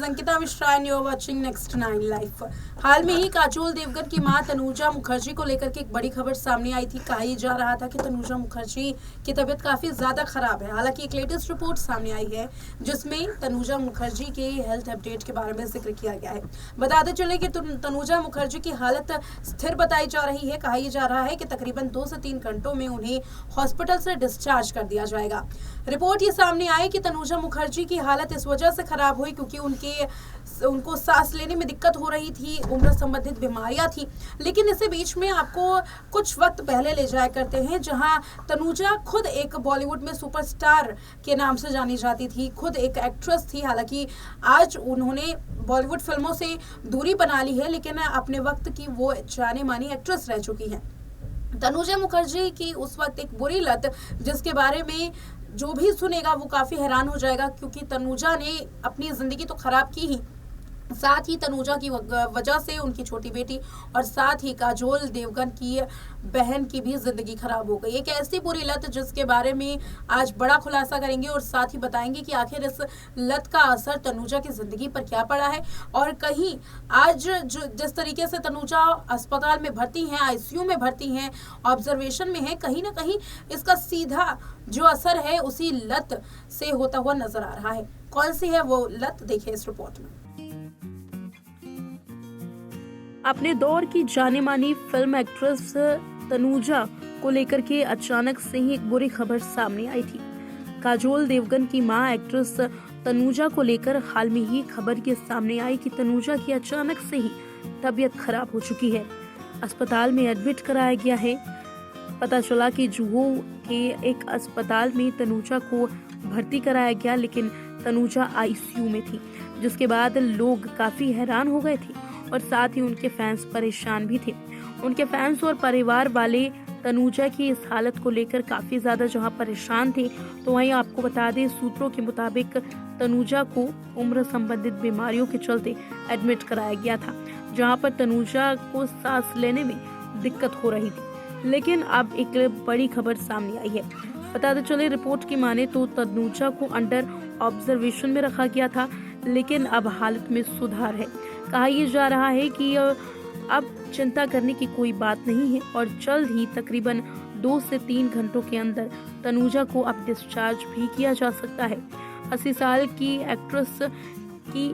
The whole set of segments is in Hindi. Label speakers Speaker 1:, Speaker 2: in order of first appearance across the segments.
Speaker 1: Ankita Mishra and you are watching next 9 life. हाल में ही काजोल देवगन की मां तनुजा मुखर्जी को लेकर के एक बड़ी खबर सामने आई थी। कहा जा रहा था कि तनुजा मुखर्जी की तबीयत काफी ज्यादा खराब है। हालांकि एक लेटेस्ट रिपोर्ट सामने आई है जिसमें तनुजा मुखर्जी के हेल्थ अपडेट के बारे में जिक्र किया गया है। बताते चले कि तनुजा मुखर्जी की हालत स्थिर बताई जा रही है। कहा जा रहा है कि तकरीबन 2 से 3 घंटों में उन्हें हॉस्पिटल से डिस्चार्ज कर दिया जाएगा। रिपोर्ट ये सामने आई कि तनुजा मुखर्जी की हालत इस वजह से खराब हुई क्योंकि उनको सांस लेने में दिक्कत हो रही थी, उम्र संबंधित बीमारियां थी। लेकिन इसी बीच में आपको कुछ वक्त पहले ले जाया करते हैं जहां तनुजा खुद एक बॉलीवुड में सुपरस्टार के नाम से जानी जाती थी, खुद एक एक्ट्रेस थी। हालांकि आज उन्होंने बॉलीवुड फिल्मों से दूरी बना ली है, लेकिन अपने वक्त की वो जाने मानी एक्ट्रेस रह चुकी है। तनुजा मुखर्जी की उस वक्त एक बुरी लत जिसके बारे में जो भी सुनेगा वो काफी हैरान हो जाएगा, क्योंकि तनुजा ने अपनी जिंदगी तो खराब की ही, साथ ही तनुजा की वजह से उनकी छोटी बेटी और साथ ही काजोल देवगन की बहन की भी जिंदगी खराब हो गई। एक ऐसी बुरी लत जिसके बारे में आज बड़ा खुलासा करेंगे और साथ ही बताएंगे कि आखिर इस लत का असर तनुजा की जिंदगी पर क्या पड़ा है। और कहीं आज जिस तरीके से तनुजा अस्पताल में भर्ती हैं, आईसीयू में भर्ती हैं, ऑब्जर्वेशन में है, कहीं ना कहीं इसका सीधा जो असर है उसी लत से होता हुआ नजर आ रहा है। कौन सी है वो लत, देखिए इस रिपोर्ट में।
Speaker 2: अपने दौर की जाने मानी फिल्म एक्ट्रेस तनुजा को लेकर के अचानक से ही एक बुरी खबर सामने आई थी। काजोल देवगन की मां एक्ट्रेस तनुजा को लेकर हाल में ही खबर ये सामने आई कि तनुजा की अचानक से ही तबीयत खराब हो चुकी है। अस्पताल में एडमिट कराया गया है। पता चला कि जुहू के एक अस्पताल में तनुजा को भर्ती कराया गया, लेकिन तनुजा आईसीयू में थी, जिसके बाद लोग काफी हैरान हो गए थे और साथ ही उनके फैंस परेशान भी थे। उनके फैंस और परिवार वाले तनुजा की इस हालत को लेकर काफी ज्यादा जहां परेशान थे, तो वहीं आपको बता दें सूत्रों के मुताबिक तनुजा को उम्र संबंधित बीमारियों के चलते एडमिट कराया गया था, जहां पर तनुजा को सांस लेने में दिक्कत हो रही थी। लेकिन अब एक बड़ी खबर सामने आई है। बताते चले रिपोर्ट की माने तो तनुजा को अंडर ऑब्जर्वेशन में रखा गया था, लेकिन अब हालत में सुधार है। कहा यह जा रहा है कि अब चिंता करने की कोई बात नहीं है और जल्द ही तकरीबन 2 से 3 घंटों के अंदर तनुजा को अब डिस्चार्ज भी किया जा सकता है। 80 साल की एक्ट्रेस की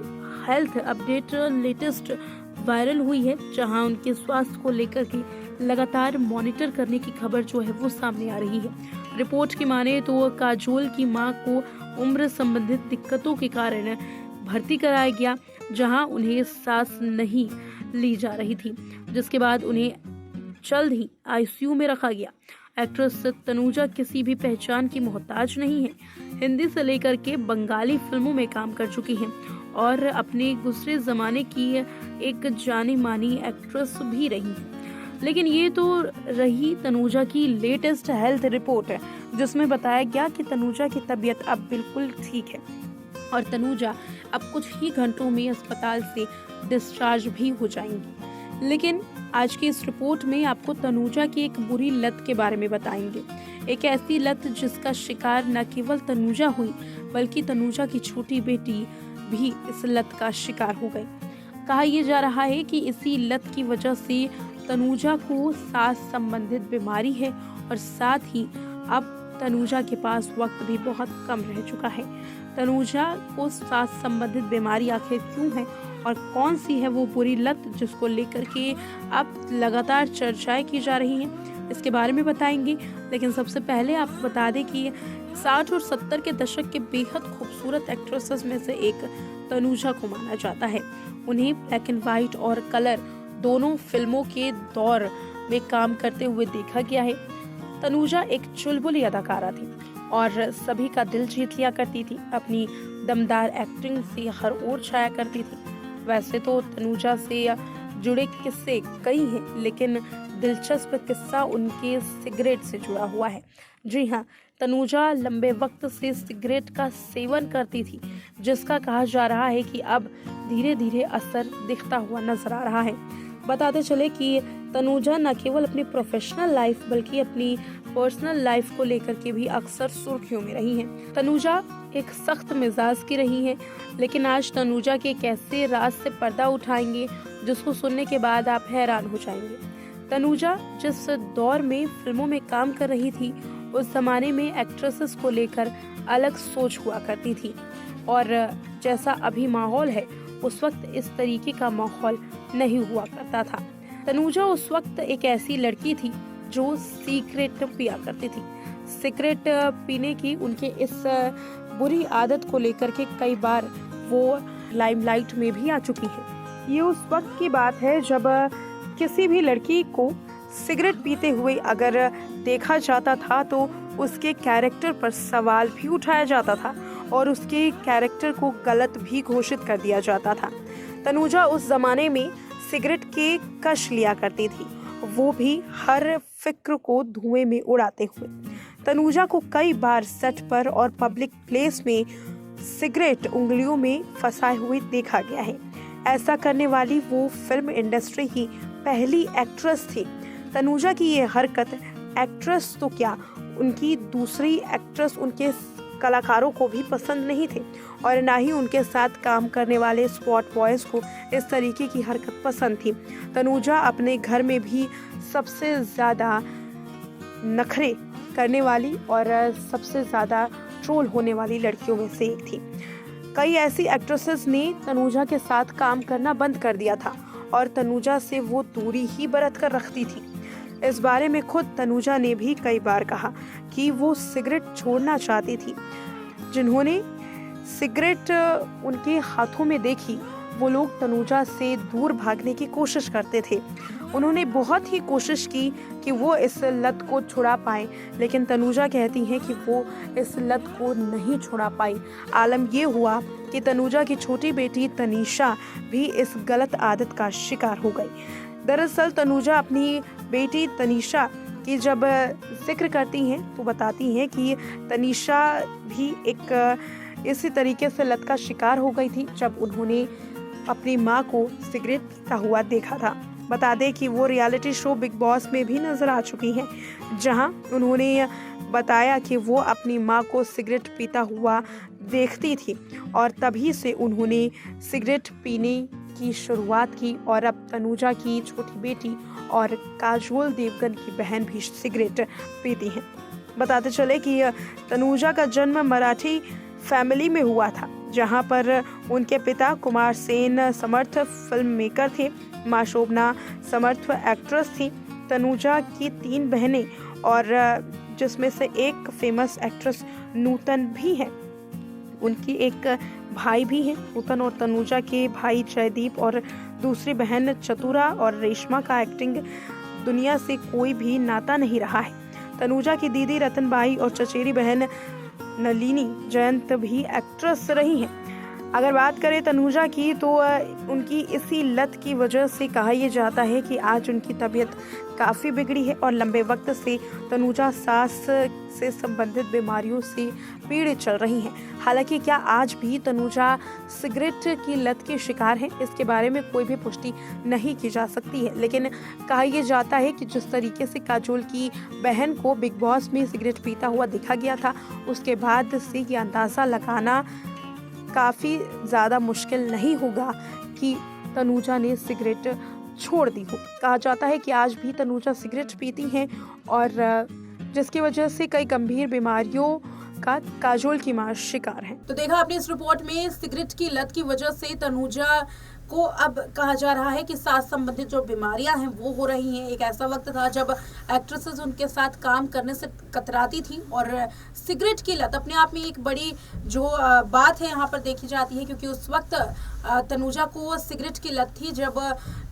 Speaker 2: हेल्थ अपडेट लेटेस्ट वायरल हुई है, जहां उनके स्वास्थ्य को लेकर के लगातार मॉनिटर करने की खबर जो है वो सामने आ रही है। रिपोर्ट की माने तो काजोल की मां को उम्र संबंधित दिक्कतों के कारण भर्ती कराया गया, जहां उन्हें सांस नहीं ली जा रही थी, जिसके बाद उन्हें जल्द ही आईसीयू में रखा गया। एक्ट्रेस तनुजा किसी भी पहचान की मोहताज नहीं है। हिंदी से लेकर के बंगाली फिल्मों में काम कर चुकी हैं और अपने गुजरे जमाने की एक जानी मानी एक्ट्रेस भी रही है। लेकिन ये तो रही तनुजा की लेटेस्ट हेल्थ रिपोर्ट है, जिसमें बताया गया कि तनुजा की तबीयत अब बिल्कुल ठीक है और तनुजा अब कुछ ही घंटों में अस्पताल से डिस्चार्ज भी हो जाएंगी। लेकिन आज की इस रिपोर्ट में आपको तनुजा की एक बुरी लत के बारे में बताएंगे। एक ऐसी लत जिसका शिकार न केवल तनुजा हुई, बल्कि तनुजा की छोटी बेटी भी इस लत का शिकार हो गई। कहा यह जा रहा है कि इसी लत की वजह से तनुजा को सांस संबंधित बीमारी है और साथ ही अब तनुजा के पास वक्त भी बहुत कम रह चुका है। तनुजा को सांस संबंधित बीमारी आखिर क्यों है और कौन सी है वो बुरी लत जिसको लेकर के अब लगातार चर्चाएं की जा रही हैं, इसके बारे में बताएंगे। लेकिन सबसे पहले आपको बता दें कि 60 और 70 के दशक के बेहद खूबसूरत एक्ट्रेसेस में से एक तनुजा को माना जाता है। उन्हें ब्लैक एंड व्हाइट और कलर दोनों फिल्मों के दौर में काम करते हुए देखा गया है। तनुजा एक चुलबुली अदाकारा थी और सभी का दिल जीत लिया करती थी। अपनी दमदार एक्टिंग से हर ओर छाया करती थी। वैसे तो तनुजा से जुड़े किस्से कई हैं, लेकिन दिलचस्प किस्सा उनके सिगरेट से जुड़ा हुआ है। जी हाँ, तनुजा लंबे वक्त से सिगरेट का सेवन करती थी, जिसका कहा जा रहा है कि अब धीरे धीरे असर दिखता हुआ नजर आ रहा है। बताते चले कि तनुजा न केवल अपनी प्रोफेशनल लाइफ बल्कि अपनी पर्सनल लाइफ को लेकर के भी अक्सर सुर्खियों में रही हैं। तनुजा एक सख्त मिजाज की रही हैं, लेकिन आज तनुजा के एक ऐसे राज से पर्दा उठाएंगे जिसको सुनने के बाद आप हैरान हो जाएंगे। तनुजा जिस दौर में फिल्मों में काम कर रही थी, उस जमाने में एक्ट्रेसेस को लेकर अलग सोच हुआ करती थी, और जैसा अभी माहौल है उस वक्त इस तरीके का माहौल नहीं हुआ करता था। तनुजा उस वक्त एक ऐसी लड़की थी जो सिगरेट पिया करती थी। सिगरेट पीने की उनके इस बुरी आदत को लेकर के कई बार वो लाइमलाइट में भी आ चुकी है। ये उस वक्त की बात है जब किसी भी लड़की को सिगरेट पीते हुए अगर देखा जाता था तो उसके कैरेक्टर पर सवाल भी उठाया जाता था और उसके कैरेक्टर को गलत भी घोषित कर दिया जाता था। तनुजा उस जमाने में सिगरेट के कश लिया करती थी, वो भी हर फिक्र को धुएं में उड़ाते हुए। तनुजा को कई बार सेट पर और पब्लिक प्लेस में सिगरेट उंगलियों में फंसाए हुए देखा गया है। ऐसा करने वाली वो फिल्म इंडस्ट्री की पहली एक्ट्रेस थी। तनुजा की ये हरकत एक्ट्रेस तो क्या, उनकी दूसरी एक्ट्रेस उनके कलाकारों को भी पसंद नहीं थे, और ना ही उनके साथ काम करने वाले स्पॉट बॉयज को इस तरीके की हरकत पसंद थी। तनुजा अपने घर में भी सबसे ज़्यादा नखरे करने वाली और सबसे ज़्यादा ट्रोल होने वाली लड़कियों में से एक थी। कई ऐसी एक्ट्रेसेस ने तनुजा के साथ काम करना बंद कर दिया था और तनुजा से वो दूरी ही बरत कर रखती थी। इस बारे में खुद तनुजा ने भी कई बार कहा कि वो सिगरेट छोड़ना चाहती थी। जिन्होंने सिगरेट उनके हाथों में देखी, वो लोग तनुजा से दूर भागने की कोशिश करते थे। उन्होंने बहुत ही कोशिश की कि वो इस लत को छुड़ा पाए, लेकिन तनुजा कहती हैं कि वो इस लत को नहीं छुड़ा पाई। आलम ये हुआ कि तनुजा की छोटी बेटी तनीषा भी इस गलत आदत का शिकार हो गई। दरअसल तनुजा अपनी बेटी तनीषा की जब जिक्र करती हैं तो बताती हैं कि तनीषा भी एक इसी तरीके से लत का शिकार हो गई थी जब उन्होंने अपनी माँ को सिगरेट पीता हुआ देखा था। बता दें कि वो रियलिटी शो बिग बॉस में भी नजर आ चुकी हैं, जहां उन्होंने बताया कि वो अपनी माँ को सिगरेट पीता हुआ देखती थी और तभी से उन्होंने सिगरेट पीने की शुरुआत की, और अब तनुजा की छोटी बेटी और काजोल देवगन की बहन भी सिगरेट पीती हैं। बताते चले कि तनुजा का जन्म मराठी फैमिली में हुआ था, जहां पर उनके पिता कुमार सेन समर्थ फिल्म मेकर थे, माँ शोभना समर्थ एक्ट्रेस थी। तनुजा की 3 बहनें और जिसमें से एक फेमस एक्ट्रेस नूतन भी है। उनकी एक भाई भी हैं नूतन, और तनुजा के भाई जयदीप और दूसरी बहन चतुरा और रेशमा का एक्टिंग दुनिया से कोई भी नाता नहीं रहा है। तनुजा की दीदी रतनबाई और चचेरी बहन नलिनी जयंत भी एक्ट्रेस रही हैं। अगर बात करें तनुजा की तो उनकी इसी लत की वजह से कहा यह जाता है कि आज उनकी तबीयत काफ़ी बिगड़ी है और लंबे वक्त से तनुजा सांस से संबंधित बीमारियों से पीड़ित चल रही हैं। हालांकि क्या आज भी तनुजा सिगरेट की लत के शिकार हैं, इसके बारे में कोई भी पुष्टि नहीं की जा सकती है, लेकिन कहा यह जाता है कि जिस तरीके से काजोल की बहन को बिग बॉस में सिगरेट पीता हुआ देखा गया था, उसके बाद से ये अंदाज़ा लगाना काफ़ी ज़्यादा मुश्किल नहीं होगा कि तनुजा ने सिगरेट छोड़ दी हो। कहा जाता है कि आज भी तनुजा सिगरेट पीती हैं और जिसकी वजह से कई गंभीर बीमारियों का काजोल की मां शिकार है।
Speaker 1: तो देखा आपने इस रिपोर्ट में सिगरेट की लत की वजह से तनुजा को अब कहा जा रहा है कि सांस संबंधित जो बीमारियां हैं वो हो रही हैं। एक ऐसा वक्त था जब एक्ट्रेसेस उनके साथ काम करने से कतराती थी और सिगरेट की लत अपने आप में एक बड़ी जो बात है यहाँ पर देखी जाती है, क्योंकि उस वक्त तनुजा को सिगरेट की लत थी जब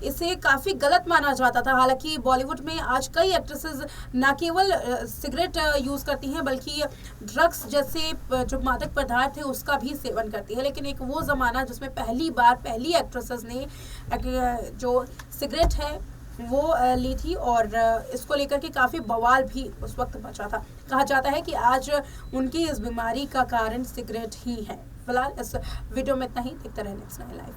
Speaker 1: इसे काफ़ी गलत माना जाता था। हालांकि बॉलीवुड में आज कई एक्ट्रेसेस न केवल सिगरेट यूज़ करती हैं बल्कि ड्रग्स जैसे जो मादक पदार्थ है उसका भी सेवन करती है, लेकिन एक वो ज़माना जिसमें पहली एक्ट्रेसेस ने जो सिगरेट है वो ली थी और इसको लेकर के काफ़ी बवाल भी उस वक्त मचा था। कहा जाता है कि आज उनकी इस बीमारी का कारण सिगरेट ही है। फिलहाल इस वीडियो में इतना ही। देखते रहें नेक्स्ट 9 लाइव।